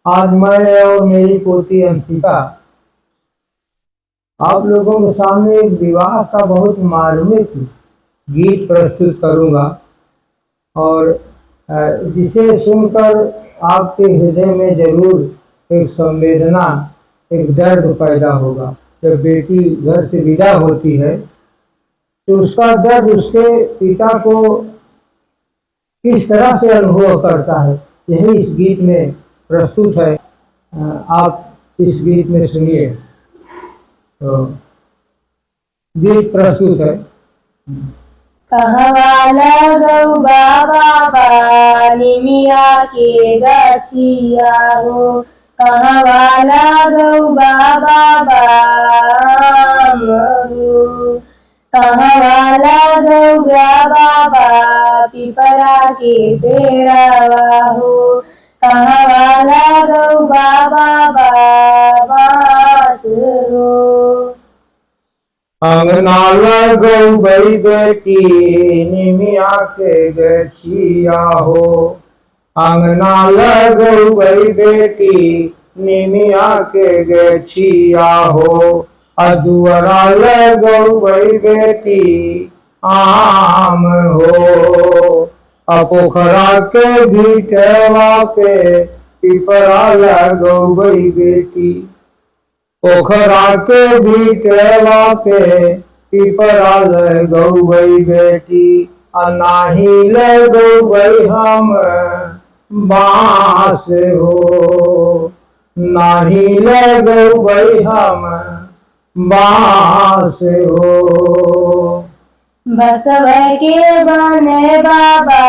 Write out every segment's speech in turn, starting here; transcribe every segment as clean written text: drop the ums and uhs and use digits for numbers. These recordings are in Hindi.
आज मैं और मेरी पोती अंशिका आप लोगों के सामने एक विवाह का बहुत मार्मिक गीत प्रस्तुत करूंगा और जिसे सुनकर आपके हृदय में जरूर एक संवेदना, एक दर्द पैदा होगा। जब बेटी घर से विदा होती है तो उसका दर्द उसके पिता को किस तरह से अनुभव करता है, यही इस गीत में प्रस्तुत है। आप इस गीत में सुनिए। तो गीत प्रस्तुत है। कहवाला गौ बाबा निमिया के गछिया हो, कहवाला गौ बाबा मरु, कहवाला गौ बाबा पिपरा के पेड़वा हो, कहवाला गौ बाबा बासरो। अंगना लगौ गई बेटी निमिया के गछिया हो, अंगना लगौ गई बेटी निमिया के गछिया हो, अदुअरा लगौ गई बेटी आम हो, पोखरा के भीटवा पे पिपरा लगौ गई बेटी, पोखरा के भीटवा पे पिपरा लगौ गई बेटी, नाही लगौ गई हम बाँस हो, नाही लगौ गई हम बाँस हो। बसव के बने बाबा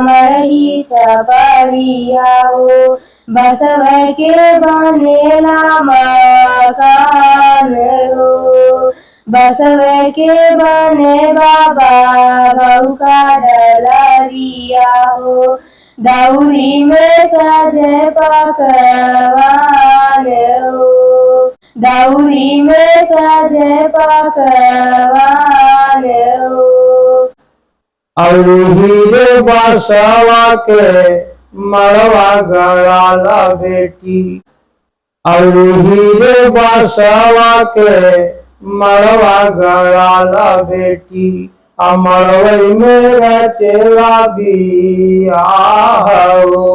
मरही सबरिया हो, बसव के बनेला मकान हो, बसव के बने बाबा बहू का डलरिया हो, दौरी में सजे पकवान हो, दौरी में सजे पकवान हो। और हीरे बसवा के मरवा गड़ाला बेटी, और हीरे बसवा के मरवा गड़ाला बेटी, मरवई में रचेला बियाह हो,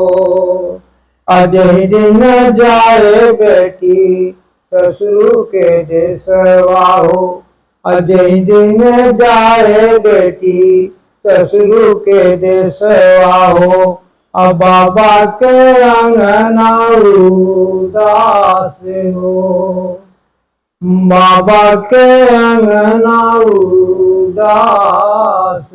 अजय दिन जाए बेटी ससुर के देशवा हो, अजय दिन जाए बेटी ससुर के देशवा हो, बाबा के अंगना उदास हो, बाबा के अंगना उदास